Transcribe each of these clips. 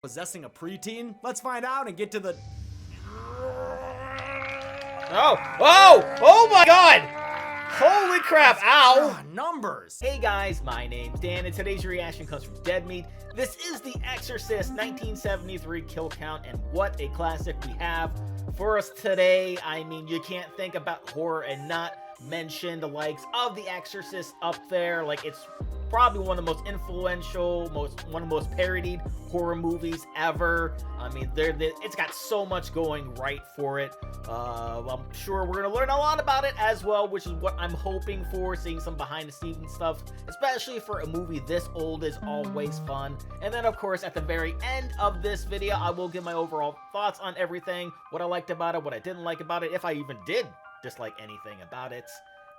Possessing a preteen? Let's find out and get to the... Oh my god! Holy crap, ow! Numbers! Hey guys, my name's Dan, and today's reaction comes from Dead Meat. This is the Exorcist 1973 kill count, and what a classic we have for us today. I mean, you can't think about horror and not mention the likes of the Exorcist up there. Like, it's probably one of the most influential, one of the most parodied horror movies ever. I mean, it's got so much going right for it. I'm sure we're gonna learn a lot about it as well, which is what I'm hoping for. Seeing some behind the scenes stuff, especially for a movie this old, is always fun. And then of course at the very end of this video, I will give my overall thoughts on everything, what I liked about it, what I didn't like about it, if I even did dislike anything about it.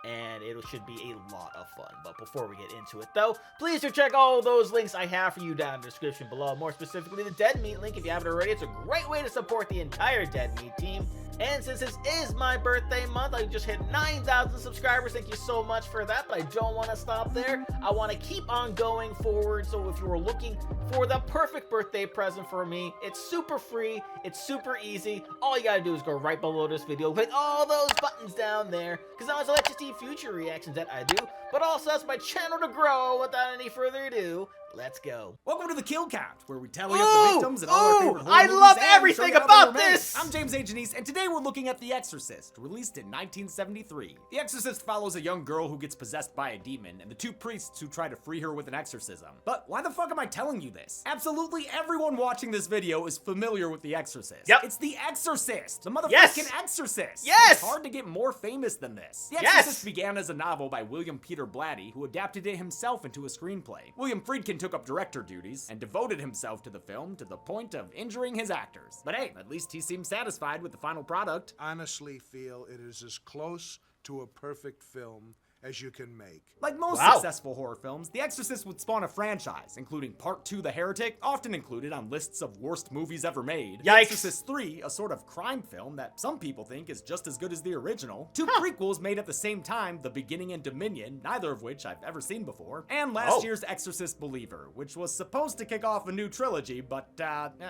And it should be a lot of fun. But before we get into it though, please do check all those links I have for you down in the description below. More specifically, the Dead Meat link if you haven't already. It's a great way to support the entire Dead Meat team. And since this is my birthday month, I just hit 9,000 subscribers. Thank you so much for that, but I don't want to stop there. I want to keep on going forward. So if you are looking for the perfect birthday present for me, it's super free, it's super easy. All you gotta do is go right below this video, click all those buttons down there, because I also let you see future reactions that I do, but also helps my channel to grow. Without any further ado, let's go. Welcome to the Kill Count, where we tally up the victims and all our favorite horror I movies love and everything show you how about they were made. this! I'm James A. Janice, and today we're looking at The Exorcist, released in 1973. The Exorcist follows a young girl who gets possessed by a demon, and the two priests who try to free her with an exorcism. But why the fuck am I telling you this? Absolutely everyone watching this video is familiar with The Exorcist. Yep. It's The Exorcist, the motherfucking Yes. Exorcist. Yes. It's hard to get more famous than this. The Yes. Exorcist began as a novel by William Peter Blatty, who adapted it himself into a screenplay. William Friedkin took up director duties and devoted himself to the film to the point of injuring his actors. But hey, at least he seems satisfied with the final product. Honestly feel it is as close to a perfect film as you can make. Like most Wow. successful horror films, The Exorcist would spawn a franchise, including Part 2 The Heretic, often included on lists of worst movies ever made. The Yikes. Exorcist 3, a sort of crime film that some people think is just as good as the original. Two prequels made at the same time, The Beginning and Dominion, neither of which I've ever seen before. And last year's Exorcist Believer, which was supposed to kick off a new trilogy, but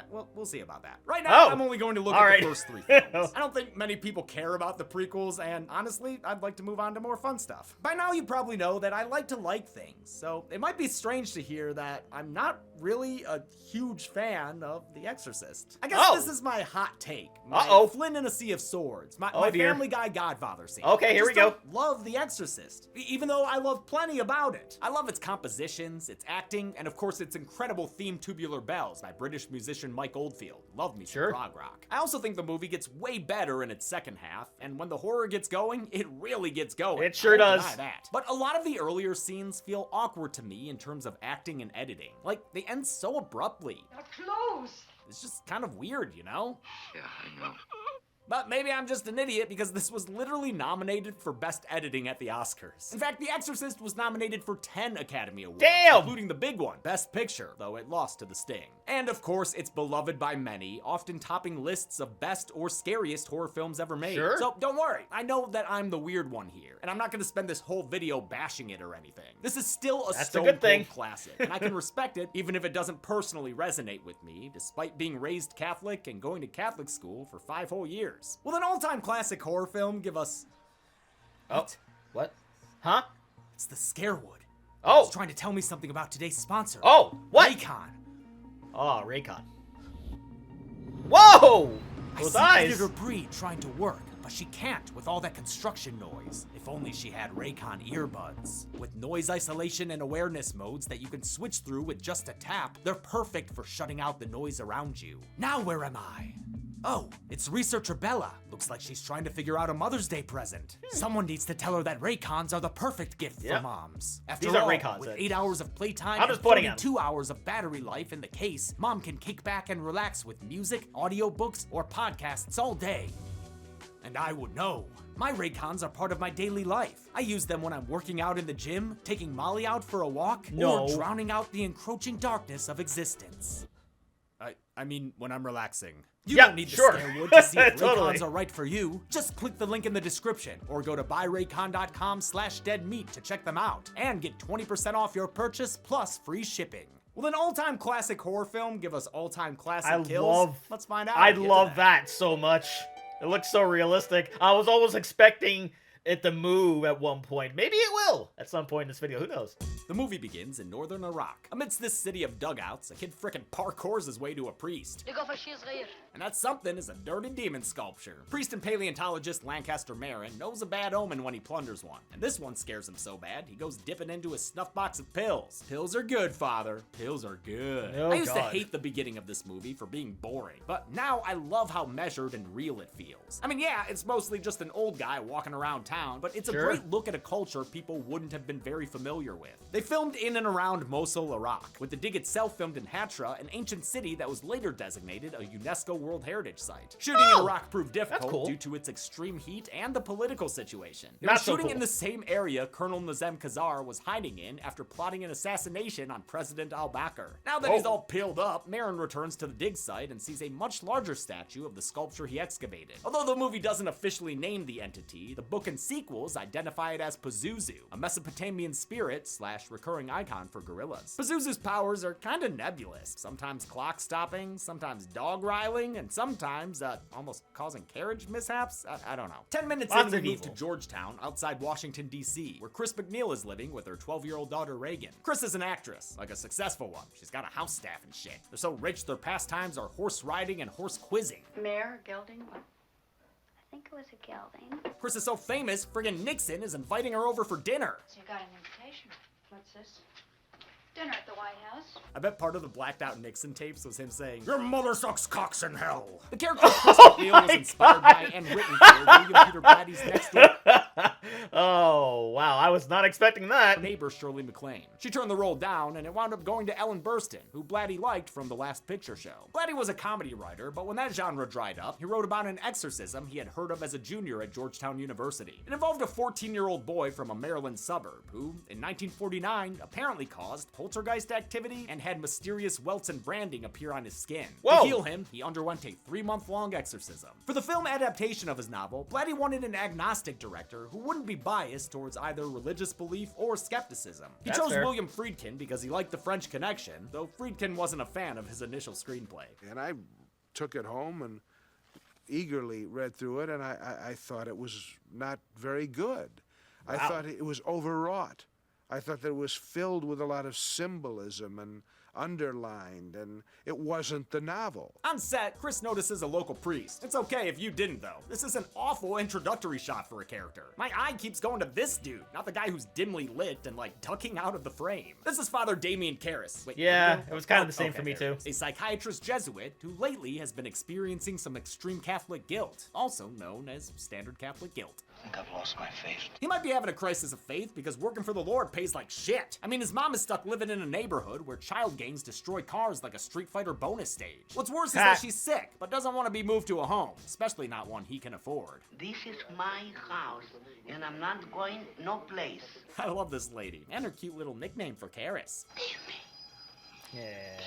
we'll see about that. Right now, I'm only going to look at the first three films. I don't think many people care about the prequels, and honestly, I'd like to move on to more fun stuff. By now, you probably know that I like to like things, so it might be strange to hear that I'm not really a huge fan of The Exorcist. I guess this is my hot take. My Flynn in a Sea of Swords. My Family Guy Godfather scene. Okay, here we go. Love The Exorcist, even though I love plenty about it. I love its compositions, its acting, and of course its incredible theme Tubular Bells by British musician Mike Oldfield. Love me some prog rock. I also think the movie gets way better in its second half, and when the horror gets going, it really gets going. It sure does. I won't deny that. But a lot of the earlier scenes feel awkward to me in terms of acting and editing. Like, they end so abruptly. Close. It's just kind of weird, you know? Yeah, I know. But maybe I'm just an idiot because this was literally nominated for Best Editing at the Oscars. In fact, The Exorcist was nominated for 10 Academy Awards, including the big one, Best Picture, though it lost to The Sting. And of course, it's beloved by many, often topping lists of best or scariest horror films ever made. So don't worry, I know that I'm the weird one here, and I'm not gonna spend this whole video bashing it or anything. This is still a stone cold classic, and I can respect it even if it doesn't personally resonate with me, despite being raised Catholic and going to Catholic school for 5 whole years. Will an all-time classic horror film give us... What? Huh? It's the Scarewood. Oh! It's trying to tell me something about today's sponsor. Oh! What? Raycon. Oh, Raycon. Whoa! Those I see eyes! Editor Bree trying to work, but she can't with all that construction noise. If only she had Raycon earbuds. With noise isolation and awareness modes that you can switch through with just a tap, they're perfect for shutting out the noise around you. Now where am I? Oh, it's researcher Bella. Looks like she's trying to figure out a Mother's Day present. Someone needs to tell her that Raycons are the perfect gift for moms. After These are all, Raycons, with 8 hours of playtime I'm and just pointing 42 hours of battery life in the case, mom can kick back and relax with music, audiobooks, or podcasts all day. And I would know. My Raycons are part of my daily life. I use them when I'm working out in the gym, taking Molly out for a walk, or drowning out the encroaching darkness of existence. I mean, when I'm relaxing. You don't need the Scarewood to see if Raycons are right for you. Just click the link in the description or go to buyraycon.com/deadmeat to check them out and get 20% off your purchase plus free shipping. Will an all-time classic horror film give us all-time classic I kills? love- Let's find out. I Get to love that so much. It looks so realistic. I was always expecting it to move at one point. Maybe it will at some point in this video. Who knows? The movie begins in northern Iraq. Amidst this city of dugouts, a kid frickin' parkours his way to a priest. And that something is a dirty demon sculpture. Priest and paleontologist Lancaster Marin knows a bad omen when he plunders one. And this one scares him so bad, he goes dipping into his snuff box of pills. Pills are good, father. Pills are good. Oh, I used to God. hate the beginning of this movie for being boring. But now I love how measured and real it feels. I mean, yeah, it's mostly just an old guy walking around town, but it's a Sure. great look at a culture people wouldn't have been very familiar with. They filmed in and around Mosul, Iraq, with the dig itself filmed in Hatra, an ancient city that was later designated a UNESCO World Heritage Site. Shooting in Iraq proved difficult cool. due to its extreme heat and the political situation. They Not were so shooting cool. in the same area Colonel Nazem Khazar was hiding in after plotting an assassination on President al-Bakr. Now that he's Whoa. all peeled up, Marin returns to the dig site and sees a much larger statue of the sculpture he excavated. Although the movie doesn't officially name the entity, the book and sequels identify it as Pazuzu, a Mesopotamian spirit / recurring icon for gorillas. Pazuzu's powers are kinda nebulous, sometimes clock stopping, sometimes dog riling, and sometimes almost causing carriage mishaps. I don't know. 10 minutes Lots in, we of move to evil. Georgetown, outside Washington, D.C., where Chris McNeil is living with her 12-year-old daughter Reagan. Chris is an actress, like a successful one. She's got a house staff and shit. They're so rich their pastimes are horse riding and horse quizzing. Mayor, gelding, what? I think it was a gelding. Chris is so famous, friggin' Nixon is inviting her over for dinner. So you got an invitation. What's this? Dinner at the White House. I bet part of the blacked out Nixon tapes was him saying, "Your mother sucks cocks in hell." The character of Chris McNeil was inspired by and written for William Peter Blatty's next door Oh, wow. I was not expecting that. neighbor Shirley MacLaine. She turned the role down, and it wound up going to Ellen Burstyn, who Blatty liked from The Last Picture Show. Blatty was a comedy writer, but when that genre dried up, he wrote about an exorcism he had heard of as a junior at Georgetown University. It involved a 14-year-old boy from a Maryland suburb who, in 1949, apparently caused poltergeist activity and had mysterious welts and branding appear on his skin. Whoa. To heal him, he underwent a 3-month-long exorcism. For the film adaptation of his novel, Blatty wanted an agnostic director who wouldn't be biased towards either religious belief or skepticism. He That's chose fair. William Friedkin because he liked The French Connection, though Friedkin wasn't a fan of his initial screenplay. And I took it home and eagerly read through it, and I thought it was not very good. I Wow. thought it was overwrought. I thought that it was filled with a lot of symbolism and underlined, and it wasn't the novel. On set, Chris notices a local priest. It's okay if you didn't, though. This is an awful introductory shot for a character. My eye keeps going to this dude, not the guy who's dimly lit and, like, ducking out of the frame. This is Father Damien Karras. Wait, Yeah, where do you go? it was kind of Oh, the same okay, for me, there it too. is. A psychiatrist Jesuit who lately has been experiencing some extreme Catholic guilt, also known as standard Catholic guilt. I think I've lost my faith. He might be having a crisis of faith because working for the Lord pays like shit. I mean, his mom is stuck living in a neighborhood where child gangs destroy cars like a Street Fighter bonus stage. What's worse is that she's sick, but doesn't want to be moved to a home, especially not one he can afford. This is my house, and I'm not going no place. I love this lady, and her cute little nickname for Karras. Yeah.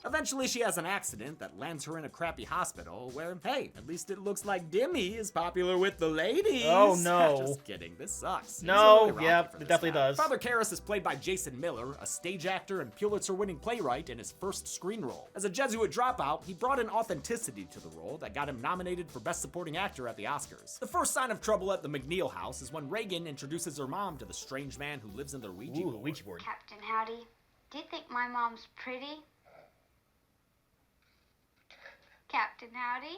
Eventually, she has an accident that lands her in a crappy hospital where, hey, at least it looks like Dimmy is popular with the ladies. Oh, no. Just kidding, this sucks. No, He's really rocky yep, for it this definitely guy. does. Father Karras is played by Jason Miller, a stage actor and Pulitzer-winning playwright in his first screen role. As a Jesuit dropout, he brought an authenticity to the role that got him nominated for Best Supporting Actor at the Oscars. The first sign of trouble at the McNeil house is when Reagan introduces her mom to the strange man who lives in their Ouija Ooh, board. the Ouija board. Captain Howdy, do you think my mom's pretty? Captain Howdy?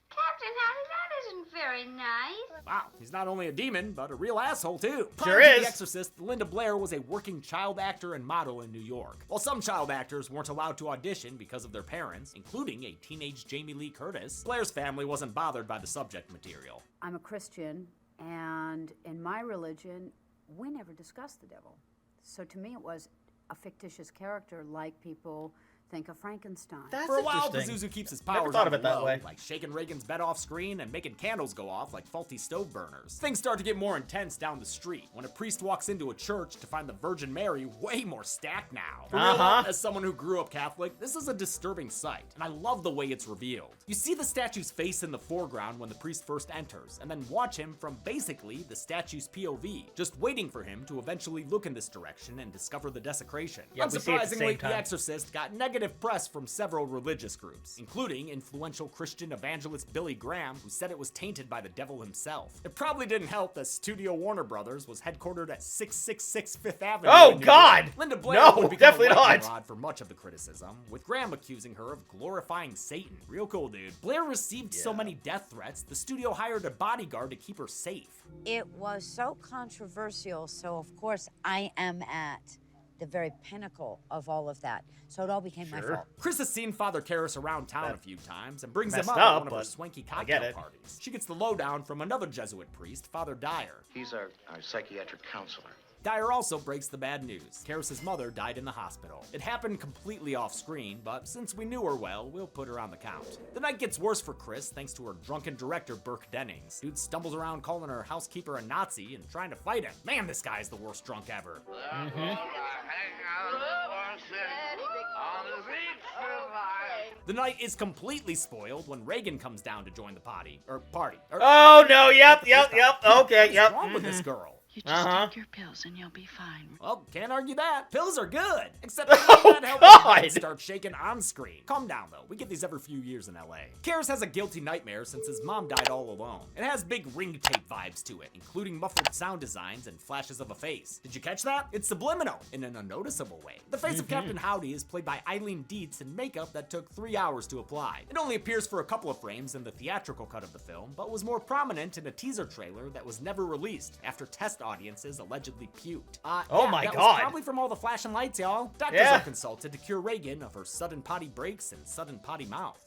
Captain Howdy, that isn't very nice. Wow, he's not only a demon, but a real asshole too. Sure Prior to is. The Exorcist, Linda Blair was a working child actor and model in New York. While some child actors weren't allowed to audition because of their parents, including a teenage Jamie Lee Curtis, Blair's family wasn't bothered by the subject material. I'm a Christian, and in my religion, we never discuss the devil. So to me, it was a fictitious character like people think of Frankenstein. That's For a while, interesting. Pazuzu keeps his Never powers thought on of it the that low, way. like shaking Reagan's bed off screen and making candles go off like faulty stove burners. Things start to get more intense down the street when a priest walks into a church to find the Virgin Mary way more stacked now. For real, Uh-huh. as someone who grew up Catholic, this is a disturbing sight, and I love the way it's revealed. You see the statue's face in the foreground when the priest first enters, and then watch him from basically the statue's POV, just waiting for him to eventually look in this direction and discover the desecration. Yeah, we see it at the same Unsurprisingly, time. The Exorcist got negative press from several religious groups, including influential Christian evangelist Billy Graham, who said it was tainted by the devil himself. It probably didn't help that Studio Warner Brothers was headquartered at 666 Fifth Avenue. Oh, in New God! York. Linda Blair No, would become definitely a lightning not. rod for much of the criticism, with Graham accusing her of glorifying Satan. Real cool, dude. Blair received so many death threats, the studio hired a bodyguard to keep her safe. It was so controversial, so of course I am at the very pinnacle of all of that. So it all became my fault. Chris has seen Father Karras around town a few times and brings him messed up up, at one of her but swanky I get cocktail it. parties. She gets the lowdown from another Jesuit priest, Father Dyer. He's our psychiatric counselor. Dyer also breaks the bad news. Karras' mother died in the hospital. It happened completely off screen, but since we knew her well, we'll put her on the count. The night gets worse for Chris thanks to her drunken director, Burke Dennings. Dude stumbles around calling her housekeeper a Nazi and trying to fight him. Man, this guy's the worst drunk ever. The night is completely spoiled when Reagan comes down to join the party. Oh, no, yep, okay, What's yep. wrong with this girl? You just take your pills and you'll be fine. Well, can't argue that. Pills are good. Except they Oh, can't help God. but start shaking on screen. Calm down, though. We get these every few years in LA. Karras has a guilty nightmare since his mom died all alone. It has big ring tape vibes to it, including muffled sound designs and flashes of a face. Did you catch that? It's subliminal in an unnoticeable way. The face of Captain Howdy is played by Eileen Dietz in makeup that took 3 hours to apply. It only appears for a couple of frames in the theatrical cut of the film, but was more prominent in a teaser trailer that was never released after test audiences allegedly puked. Oh yeah, my that God. was probably from all the flashing lights, y'all. Doctors Yeah. are consulted to cure Reagan of her sudden potty breaks and sudden potty mouth.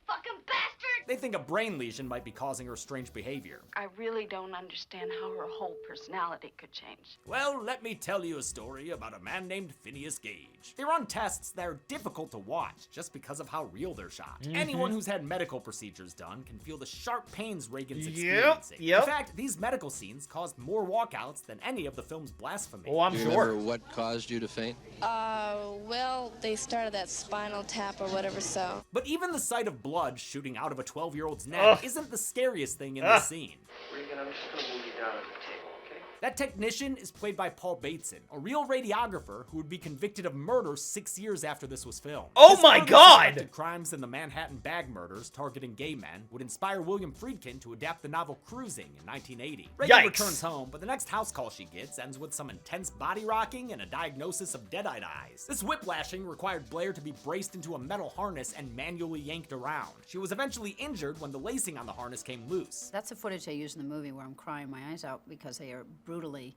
Fucking bastard! They think a brain lesion might be causing her strange behavior. I really don't understand how her whole personality could change. Well, let me tell you a story about a man named Phineas Gage. They run tests that are difficult to watch just because of how real they're shot. Anyone who's had medical procedures done can feel the sharp pains Reagan's experiencing. yep. In fact, these medical scenes caused more walkouts than any of the film's blasphemy. Oh, I'm Do you sure. remember what caused you to faint? Well, they started that spinal tap or whatever, so. But even the sight of blood shooting out of a 12-year-old's neck isn't the scariest thing in this scene. Regan, I'm just gonna move you down on the table, okay? That technician is played by Paul Bateson, a real radiographer who would be convicted of murder 6 years after this was filmed. Oh His my further God! suspected crimes in the Manhattan bag murders targeting gay men would inspire William Friedkin to adapt the novel Cruising in 1980. Reagan Yikes. returns home, but the next house call she gets ends with some intense body rocking and a diagnosis of dead-eyed eyes. This whiplashing required Blair to be braced into a metal harness and manually yanked around. She was eventually injured when the lacing on the harness came loose. That's the footage I use in the movie where I'm crying my eyes out because they are brutally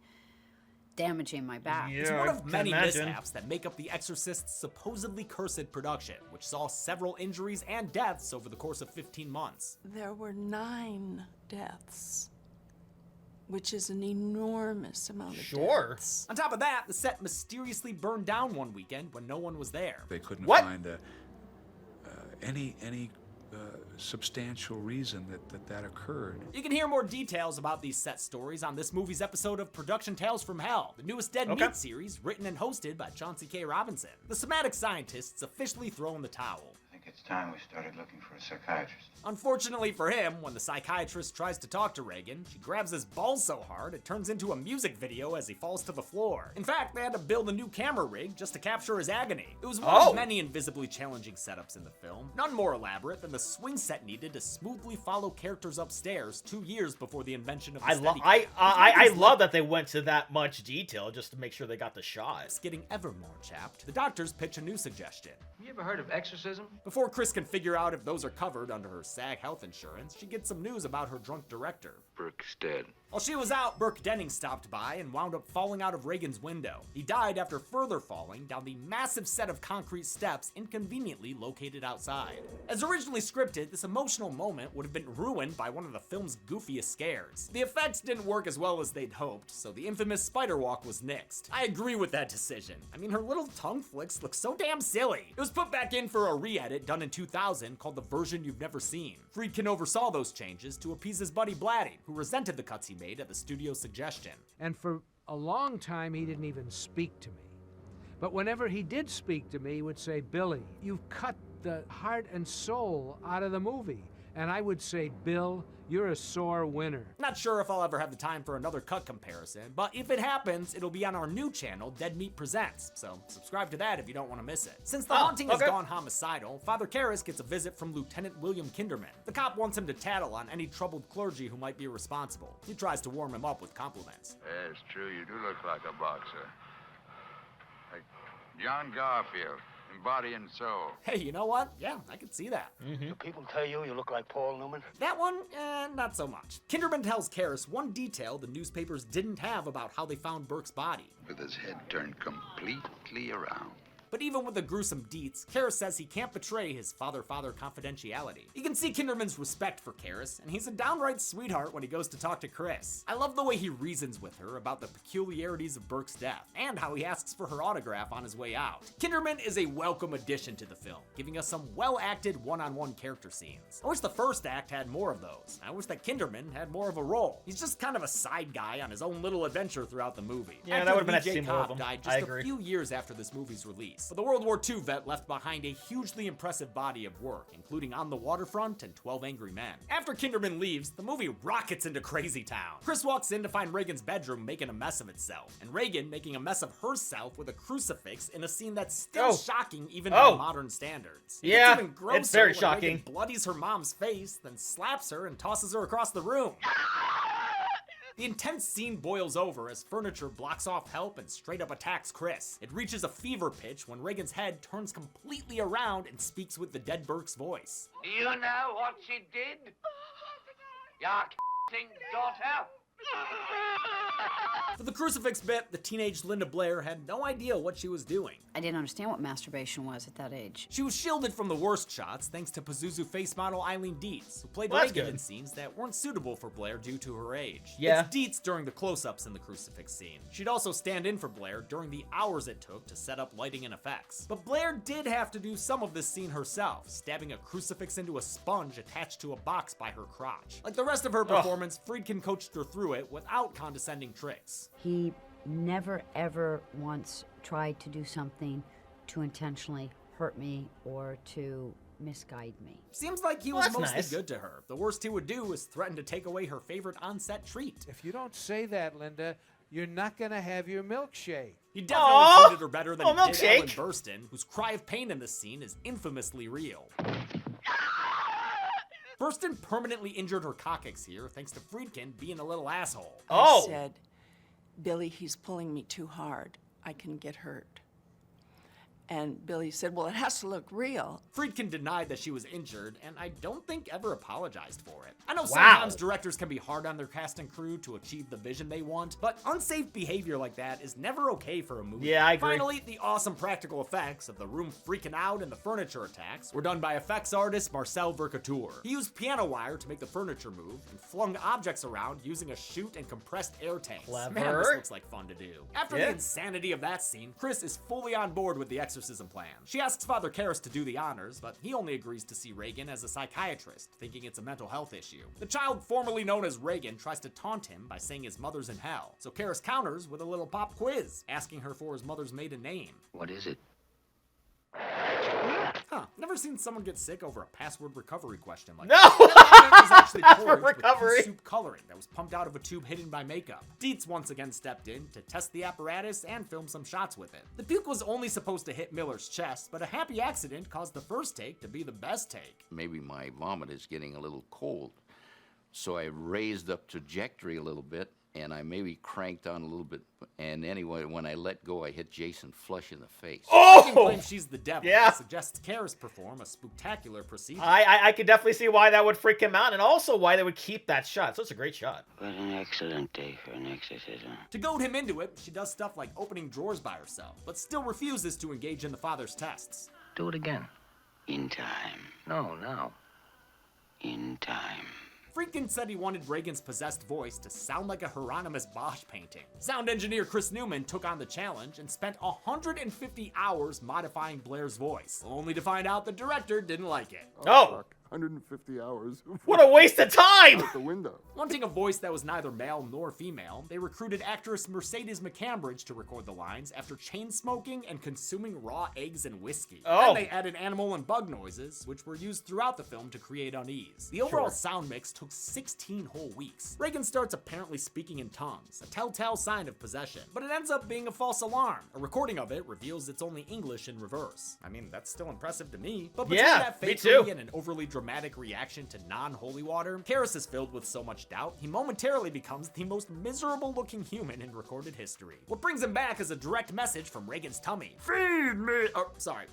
damaging my back. It's one of many mishaps that make up The Exorcist's supposedly cursed production, which saw several injuries and deaths over the course of 15 months. There were 9 deaths, which is an enormous amount of deaths. On top of that, the set mysteriously burned down one weekend when no one was there. They couldn't What? find any substantial reason that occurred. You can hear more details about these set stories on this movie's episode of Production Tales from Hell, the newest Dead Meat series written and hosted by Chauncey K. Robinson. The somatic scientists officially throw in the towel. I think it's time we started looking for a psychiatrist. Unfortunately for him, when the psychiatrist tries to talk to Reagan, she grabs his balls so hard it turns into a music video as he falls to the floor. In fact, they had to build a new camera rig just to capture his agony. It was one of many invisibly challenging setups in the film, none more elaborate than the swing set needed to smoothly follow characters upstairs 2 years before the invention of the Steadicam. I love that they went to that much detail just to make sure they got the shot. It's getting ever more chapped. The doctors pitch a new suggestion. You ever heard of exorcism? Before Chris can figure out if those are covered under her SAG health insurance, she gets some news about her drunk director. Burke's dead. While she was out, Burke Dennings stopped by and wound up falling out of Reagan's window. He died after further falling down the massive set of concrete steps inconveniently located outside. As originally scripted, this emotional moment would have been ruined by one of the film's goofiest scares. The effects didn't work as well as they'd hoped, so the infamous spider walk was nixed. I agree with that decision. I mean, her little tongue flicks look so damn silly. It was was put back in for a re-edit done in 2000 called The Version You've Never Seen. Friedkin oversaw those changes to appease his buddy Blatty, who resented the cuts he made at the studio's suggestion. And for a long time, he didn't even speak to me. But whenever he did speak to me, he would say, Billy, you've cut the heart and soul out of the movie. And I would say, Bill, you're a sore winner. Not sure if I'll ever have the time for another cut comparison, but if it happens, it'll be on our new channel, Dead Meat Presents, so subscribe to that if you don't want to miss it. Since the haunting has gone homicidal, Father Karras gets a visit from Lieutenant William Kinderman. The cop wants him to tattle on any troubled clergy who might be responsible. He tries to warm him up with compliments. Yeah, it's true, you do look like a boxer. Like John Garfield. In body and soul. Hey, you know what? Yeah, I can see that. Do people tell you you look like Paul Newman? That one, not so much. Kinderman tells Karras one detail the newspapers didn't have about how they found Burke's body. With his head turned completely around. But even with the gruesome deets, Karras says he can't betray his father-father confidentiality. You can see Kinderman's respect for Karras, and he's a downright sweetheart when he goes to talk to Chris. I love the way he reasons with her about the peculiarities of Burke's death, and how he asks for her autograph on his way out. Kinderman is a welcome addition to the film, giving us some well-acted one-on-one character scenes. I wish the first act had more of those. I wish that Kinderman had more of a role. He's just kind of a side guy on his own little adventure throughout the movie. Yeah, that would have been nice to Lee see J. more of Cobb him. died just a few years after this movie's release. But the World War II vet left behind a hugely impressive body of work, including On the Waterfront and 12 Angry Men. After Kinderman leaves, the movie rockets into Crazy Town. Chris walks in to find Reagan's bedroom making a mess of itself, and Reagan making a mess of herself with a crucifix in a scene that's still shocking even by modern standards. Yeah, it's even grosser it's very when shocking. Reagan bloodies her mom's face, then slaps her and tosses her across the room. The intense scene boils over as furniture blocks off help and straight up attacks Chris. It reaches a fever pitch when Reagan's head turns completely around and speaks with the dead Burke's voice. Do you know what she did? Your daughter? For the crucifix bit, the teenage Linda Blair had no idea what she was doing. I didn't understand what masturbation was at that age. She was shielded from the worst shots thanks to Pazuzu face model Eileen Dietz, who played Well, that's Reagan good. in scenes that weren't suitable for Blair due to her age. Yeah. It's Dietz during the close-ups in the crucifix scene. She'd also stand in for Blair during the hours it took to set up lighting and effects. But Blair did have to do some of this scene herself, stabbing a crucifix into a sponge attached to a box by her crotch. Like the rest of her performance, Friedkin coached her through it without condescending tricks. He never ever once tried to do something to intentionally hurt me or to misguide me. Seems like he was Well, that's mostly nice. good to her. The worst he would do is threaten to take away her favorite on-set treat. If you don't say that, Linda, you're not gonna have your milkshake. He definitely Aw! treated her better than he did milkshake. Ellen Burstyn, whose cry of pain in this scene is infamously real. Burstyn permanently injured her coccyx here thanks to Friedkin being a little asshole. I said, Billy, he's pulling me too hard. I can get hurt. And Billy said, well, it has to look real. Friedkin denied that she was injured, and I don't think ever apologized for it. I know sometimes directors can be hard on their cast and crew to achieve the vision they want, but unsafe behavior like that is never okay for a movie. Yeah, I agree. Finally, the awesome practical effects of the room freaking out and the furniture attacks were done by effects artist Marcel Vercouture. He used piano wire to make the furniture move and flung objects around using a chute and compressed air tanks. Clever. Man, this looks like fun to do. After the insanity of that scene, Chris is fully on board with the exorcism plan. She asks Father Karras to do the honors, but he only agrees to see Reagan as a psychiatrist, thinking it's a mental health issue. The child formerly known as Reagan tries to taunt him by saying his mother's in hell, so Karras counters with a little pop quiz, asking her for his mother's maiden name. What is it? Huh, never seen someone get sick over a password recovery question like No! that. It was actually Password porridge with recovery. pea soup coloring that was pumped out of a tube hidden by makeup. Dietz once again stepped in to test the apparatus and film some shots with it. The puke was only supposed to hit Miller's chest, but a happy accident caused the first take to be the best take. Maybe my vomit is getting a little cold. So I raised up trajectory a little bit, and I maybe cranked on a little bit. And anyway, when I let go, I hit Jason flush in the face. Friedkin claims she's the devil. Yeah. And suggests Karras perform a spectacular procedure. I could definitely see why that would freak him out, and also why they would keep that shot. So it's a great shot. What an excellent day for an exorcism. To goad him into it, she does stuff like opening drawers by herself, but still refuses to engage in the father's tests. Do it again. In time. No, now. In time. Friedkin said he wanted Reagan's possessed voice to sound like a Hieronymus Bosch painting. Sound engineer Chris Newman took on the challenge and spent 150 hours modifying Blair's voice, only to find out the director didn't like it. Oh! 150 hours. What a waste of time! Out the window. Wanting a voice that was neither male nor female, they recruited actress Mercedes McCambridge to record the lines after chain smoking and consuming raw eggs and whiskey. Oh. And they added animal and bug noises, which were used throughout the film to create unease. The overall sound mix took 16 whole weeks. Reagan starts apparently speaking in tongues, a telltale sign of possession, but it ends up being a false alarm. A recording of it reveals it's only English in reverse. I mean, that's still impressive to me, but between that me fakery too. and an overly dramatic reaction to non-holy water, Karras is filled with so much doubt, he momentarily becomes the most miserable looking human in recorded history. What brings him back is a direct message from Reagan's tummy. Feed me!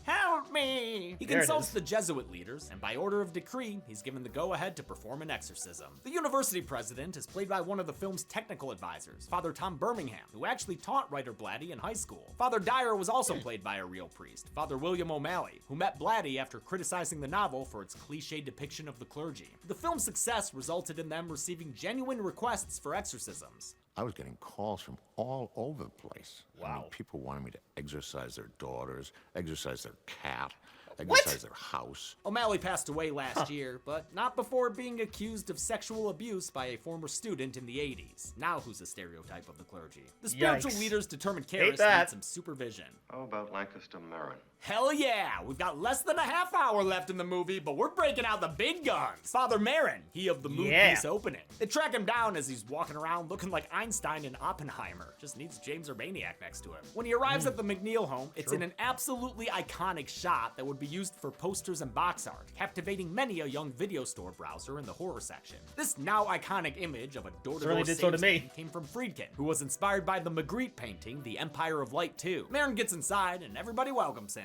Help me! He consults the Jesuit leaders, and by order of decree, he's given the go-ahead to perform an exorcism. The university president is played by one of the film's technical advisors, Father Tom Birmingham, who actually taught writer Blatty in high school. Father Dyer was also played by a real priest, Father William O'Malley, who met Blatty after criticizing the novel for its cliché depiction of the clergy. The film's success resulted in them receiving genuine requests for exorcisms. I was getting calls from all over the place. Wow. I mean, people wanted me to exorcise their daughters, exorcise their cat, exorcise their house. O'Malley passed away last year, but not before being accused of sexual abuse by a former student in the 80s. Now who's a stereotype of the clergy? The spiritual leaders determined Karras needs some supervision. How about Lancaster Marin? Hell yeah! We've got less than a half hour left in the movie, but we're breaking out the big guns. Father Marin, he of the mood piece opening. They track him down as he's walking around looking like Einstein in Oppenheimer. Just needs James Urbaniak next to him. When he arrives at the McNeil home, it's in an absolutely iconic shot that would be used for posters and box art, captivating many a young video store browser in the horror section. This now iconic image of a door-to-door salesman came from Friedkin, who was inspired by the Magritte painting, The Empire of Light 2. Marin gets inside and everybody welcomes him.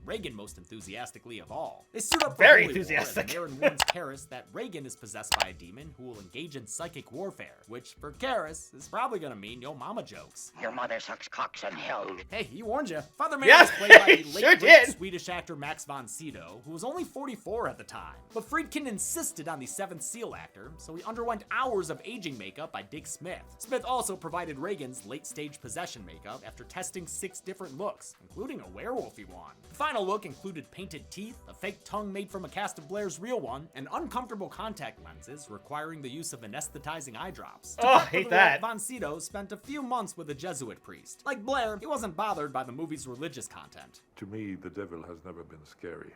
Reagan most enthusiastically of all. They suit up for Very holy war enthusiastic. as Marin warns Karras that Reagan is possessed by a demon who will engage in psychic warfare, which for Karras is probably gonna mean yo mama jokes. Your mother sucks cocks in hell. Hey, he warned you. Father Marin is played by the late great Swedish actor Max von Sydow, who was only 44 at the time. But Friedkin insisted on the Seventh Seal actor, so he underwent hours of aging makeup by Dick Smith. Smith also provided Reagan's late-stage possession makeup after testing 6 different looks, including a werewolfy one. The final look included painted teeth, a fake tongue made from a cast of Blair's real one, and uncomfortable contact lenses requiring the use of anesthetizing eye drops. Oh, hate that. Von Sydow spent a few months with a Jesuit priest. Like Blair, he wasn't bothered by the movie's religious content. To me, the devil has never been scary.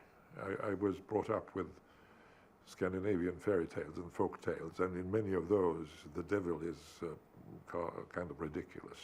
I was brought up with Scandinavian fairy tales and folk tales, and in many of those, the devil is kind of ridiculous.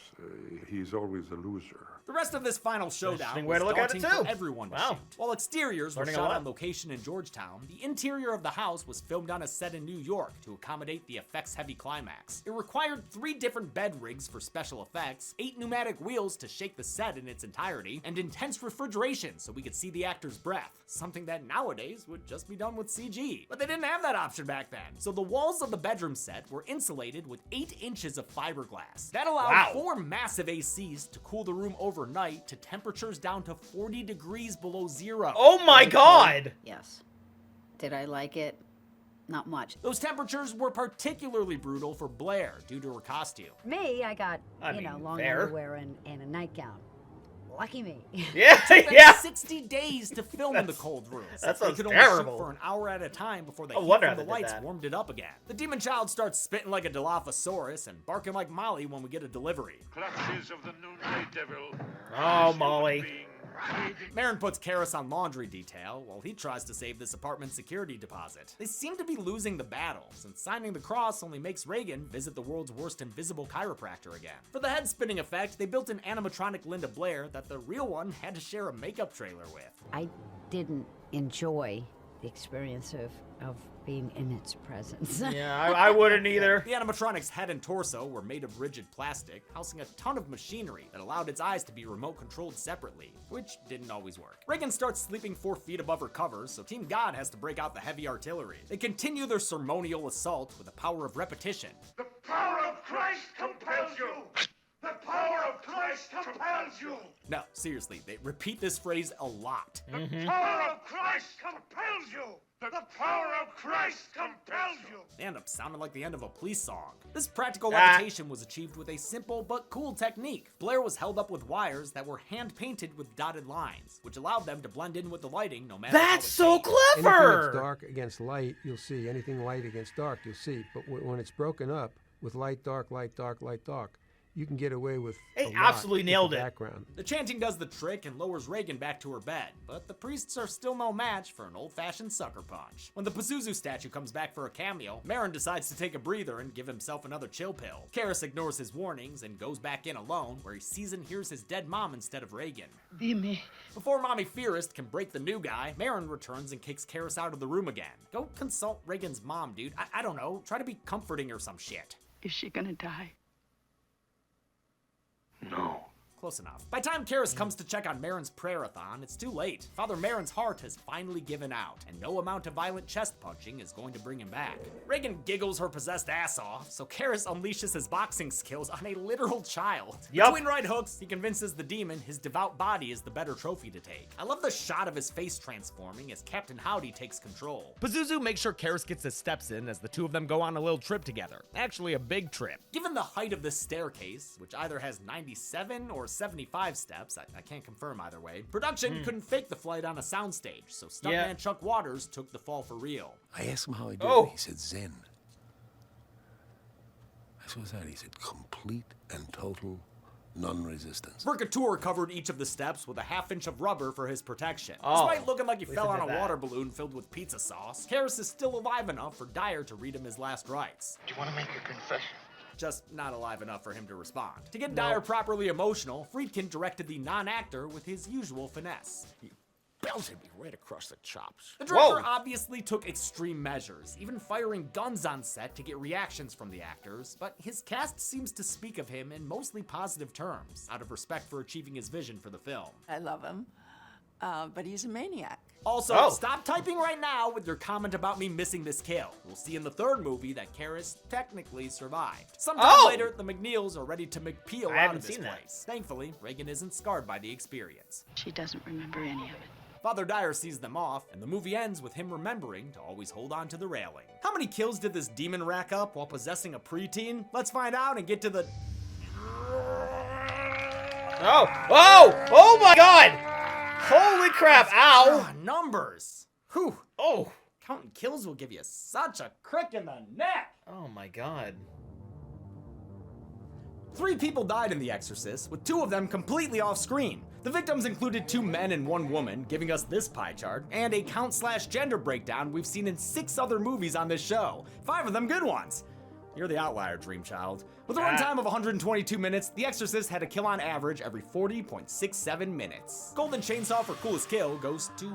He's always a loser. The rest of this final showdown way was to look at it, daunting for too. everyone to Wow. shoot. While exteriors were Learning a shot lot. on location in Georgetown, the interior of the house was filmed on a set in New York to accommodate the effects-heavy climax. It required 3 different bed rigs for special effects, 8 pneumatic wheels to shake the set in its entirety, and intense refrigeration so we could see the actor's breath, something that nowadays would just be done with CG. But they didn't have that option back then, so the walls of the bedroom set were insulated with 8 inches of fiberglass. That allowed 4 massive ACs to cool the room overnight to temperatures down to 40 degrees below zero. Oh my god! Yes. Did I like it? Not much. Those temperatures were particularly brutal for Blair due to her costume. Me, I got, I you know, mean, long fair. underwear and a nightgown. Lucky me. Yeah, It took them yeah. 60 days to film in the cold room. That They sounds could only terrible. shoot for an hour at a time before the No heat wonder from they the did lights that. warmed it up again. The demon child starts spitting like a Dilophosaurus and barking like Molly when we get a delivery. Clutches of the noonday devil. Oh, Molly. Marin puts Karras on laundry detail while he tries to save this apartment security deposit. They seem to be losing the battle, since signing the cross only makes Reagan visit the world's worst invisible chiropractor again. For the head-spinning effect, they built an animatronic Linda Blair that the real one had to share a makeup trailer with. I didn't enjoy the experience of being in its presence. Yeah, I wouldn't either. The animatronic's head and torso were made of rigid plastic, housing a ton of machinery that allowed its eyes to be remote-controlled separately, which didn't always work. Reagan starts sleeping 4 feet above her covers, so Team God has to break out the heavy artillery. They continue their ceremonial assault with the power of repetition. The power of Christ compels you. The power of Christ compels you. No, seriously, they repeat this phrase a lot. The power of Christ compels you. The power of Christ compels you. They end up sounding like the end of a police song. This practical levitation was achieved with a simple but cool technique. Blair was held up with wires that were hand-painted with dotted lines, which allowed them to blend in with the lighting no matter That's so Anything clever! that's dark against light, you'll see. Anything light against dark, you'll see. But when it's broken up with light, dark, light, dark, light, dark, you can get away with a lot absolutely with nailed the it. background. The chanting does the trick and lowers Reagan back to her bed, but the priests are still no match for an old-fashioned sucker punch. When the Pazuzu statue comes back for a cameo, Marin decides to take a breather and give himself another chill pill. Karras ignores his warnings and goes back in alone, where he sees and hears his dead mom instead of Reagan. Dime. Before Mommy Fearist can break the new guy, Marin returns and kicks Karras out of the room again. Go consult Reagan's mom, dude. I don't know. Try to be comforting or some shit. Is she gonna die? No. Close enough. By the time Karras comes to check on Marin's prayer-a-thon, it's too late. Father Marin's heart has finally given out, and no amount of violent chest punching is going to bring him back. Reagan giggles her possessed ass off, so Karras unleashes his boxing skills on a literal child. Yup. Between right hooks, he convinces the demon his devout body is the better trophy to take. I love the shot of his face transforming as Captain Howdy takes control. Pazuzu makes sure Karras gets his steps in as the two of them go on a little trip together. Actually, a big trip. Given the height of this staircase, which either has 97 or 75 steps, I can't confirm either way, production couldn't fake the flight on a soundstage, so stuntman Chuck Waters took the fall for real. I asked him how he did it. He said Zen. I said, what's that? He said complete and total non-resistance. Mercator covered each of the steps with a half-inch of rubber for his protection. Oh, Despite looking like he at least fell I on a did that. water balloon filled with pizza sauce, Karras is still alive enough for Dyer to read him his last rites. Do you want to make a confession? Just not alive enough for him to respond. To get Dyer properly emotional, Friedkin directed the non-actor with his usual finesse. He belted me right across the chops. The director obviously took extreme measures, even firing guns on set to get reactions from the actors, but his cast seems to speak of him in mostly positive terms, out of respect for achieving his vision for the film. I love him, but he's a maniac. Also, stop typing right now with your comment about me missing this kill. We'll see in the third movie that Karras technically survived. Sometime later, the McNeils are ready to McPeel out of this place. Thankfully, Reagan isn't scarred by the experience. She doesn't remember any of it. Father Dyer sees them off, and the movie ends with him remembering to always hold on to the railing. How many kills did this demon rack up while possessing a preteen? Let's find out and get to the... Oh my god! Holy crap, ow! Numbers! Whew. Counting kills will give you such a crick in the neck! Oh my god. 3 people died in The Exorcist, with 2 of them completely off screen. The victims included 2 men and 1 woman, giving us this pie chart, and a count/gender breakdown we've seen in 6 other movies on this show. 5 of them good ones. You're the outlier, Dream Child. With a runtime of 122 minutes, The Exorcist had a kill on average every 40.67 minutes. Golden Chainsaw for coolest kill goes to,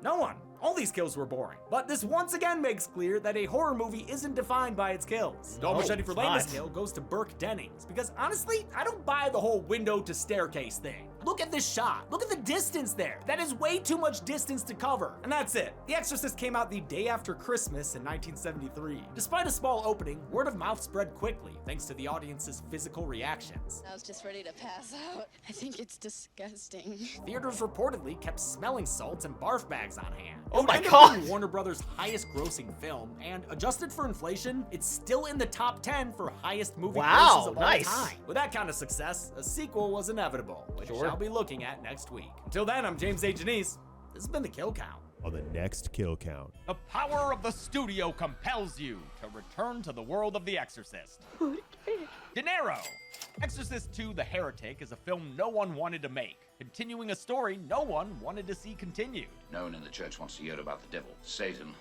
no one. All these kills were boring. But this once again makes clear that a horror movie isn't defined by its kills. Dog Machete for lamest kill goes to Burke Dennings, because honestly, I don't buy the whole window to staircase thing. Look at this shot. Look at the distance there. That is way too much distance to cover. And that's it. The Exorcist came out the day after Christmas in 1973. Despite a small opening, word of mouth spread quickly thanks to the audience's physical reactions. I was just ready to pass out. I think it's disgusting. Theaters reportedly kept smelling salts and barf bags on hand. Oh my It would end up God. being Warner Brothers' highest grossing film, and adjusted for inflation, it's still in the top 10 for highest movie grosses of nice. all time. With that kind of success, a sequel was inevitable, which I'll be looking at next week. Until then, I'm James A. Janice. This has been The Kill Count. On the next Kill Count. The power of the studio compels you to return to the world of The Exorcist. De Niro. Exorcist II: The Heretic is a film no one wanted to make, continuing a story no one wanted to see continued. No one in the church wants to hear about the devil. Satan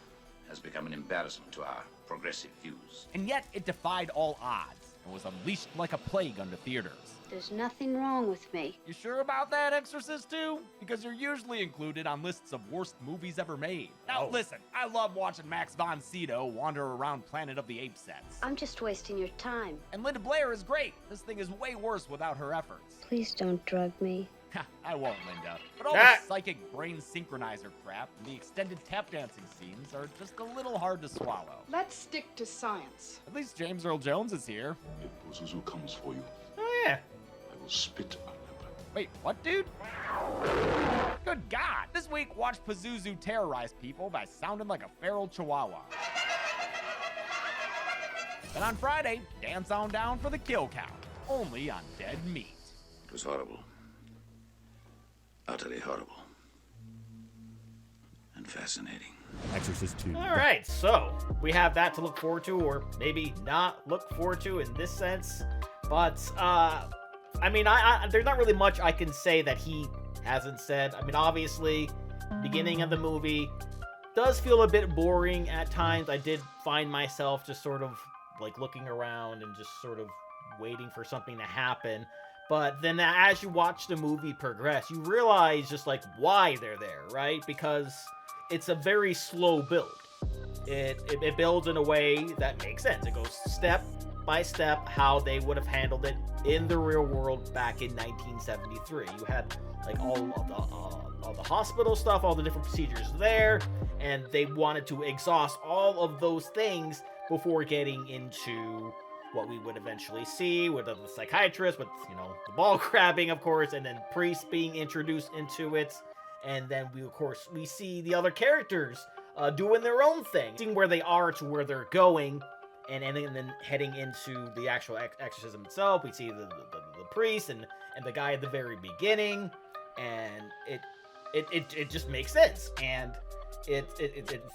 has become an embarrassment to our progressive views. And yet it defied all odds and was unleashed like a plague onto theaters. There's nothing wrong with me. You sure about that, Exorcist 2? Because you're usually included on lists of worst movies ever made. Now listen, I love watching Max von Sydow wander around Planet of the Apes sets. I'm just wasting your time. And Linda Blair is great. This thing is way worse without her efforts. Please don't drug me. I won't, Linda. But all the psychic brain synchronizer crap and the extended tap dancing scenes are just a little hard to swallow. Let's stick to science. At least James Earl Jones is here. If Pazuzu comes for you, Oh yeah. I will spit on them. Wait, what, dude? Good God! This week, watch Pazuzu terrorize people by sounding like a feral chihuahua. Then on Friday, dance on down for the kill count, only on Dead Meat. It was horrible. Utterly horrible. And fascinating. Exorcist 2. All right, so we have that to look forward to, or maybe not look forward to in this sense. But, I mean, there's not really much I can say that he hasn't said. I mean, obviously, beginning of the movie does feel a bit boring at times. I did find myself just sort of, like, looking around and just sort of waiting for something to happen. But then as you watch the movie progress, you realize just, like, why they're there, right? Because it's a very slow build. It builds in a way that makes sense. It goes step by step how they would have handled it in the real world back in 1973. You had like all the hospital stuff, all the different procedures there, and they wanted to exhaust all of those things before getting into what we would eventually see with the psychiatrist, with, you know, the ball grabbing, of course, and then priests being introduced into it. And then we see the other characters doing their own thing, seeing where they are to where they're going, and then heading into the actual exorcism itself. We see the priest and the guy at the very beginning, and it just makes sense, and it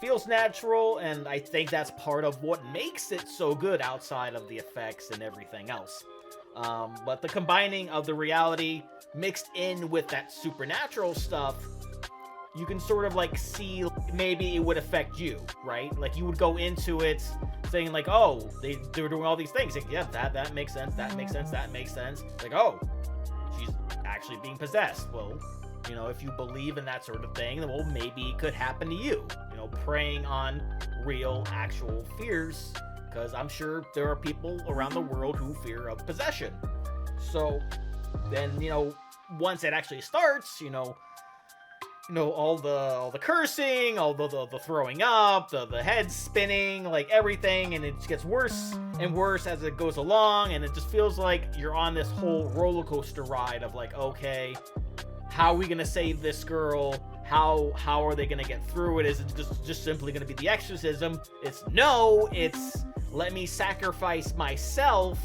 feels natural, and I think that's part of what makes it so good outside of the effects and everything else. But the combining of the reality mixed in with that supernatural stuff, you can sort of like see maybe it would affect you, right? Like you would go into it saying like, oh, they're doing all these things. Like, yeah, that makes sense. That makes sense. That makes sense. Like, oh, she's actually being possessed. Well, you know, if you believe in that sort of thing, then well, maybe it could happen to you. You know, preying on real, actual fears, because I'm sure there are people around the world who fear of possession. So then, you know, once it actually starts, you know, all the cursing, all the throwing up, the head spinning, like everything, and it just gets worse and worse as it goes along, and it just feels like you're on this whole roller coaster ride of like, okay, how are we gonna save this girl? How are they gonna get through it? Is it just simply gonna be the exorcism? It's let me sacrifice myself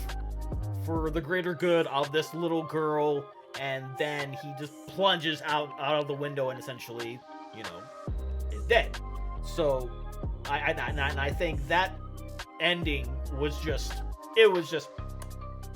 for the greater good of this little girl. And then he just plunges out of the window and essentially, you know, is dead. So I think that ending was just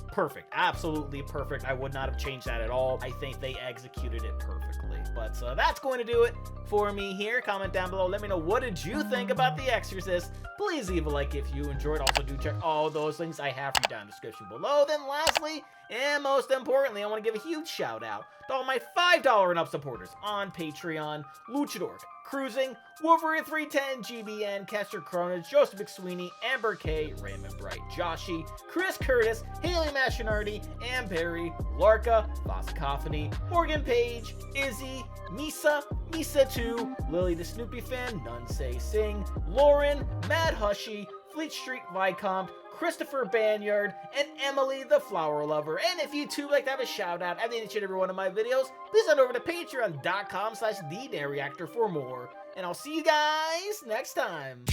perfect, absolutely perfect. I would not have changed that at all. I think they executed it perfectly. But that's going to do it for me here. Comment down below. Let me know, what did you think about The Exorcist? Please leave a like if you enjoyed. Also, do check all those links I have for you down in the description below. Then lastly, and most importantly, I want to give a huge shout out to all my $5 and up supporters on Patreon: Luchador, Cruising, Wolverine 310, GBN, Kester Cronage, Joseph McSweeney, Amber K, Raymond Bright, Joshi, Chris Curtis, Haley Machinardi, Ann Perry, Larka, Voskophony, Morgan Page, Izzy, Misa 2, Lily the Snoopy Fan, None Say Sing, Lauren, Mad Hushy, Fleet Street Vicomte, Christopher Banyard, and Emily the Flower Lover. And if you too like to have a shout out at the end of every one of my videos, please head over to patreon.com/TheDairyReactor for more. And I'll see you guys next time.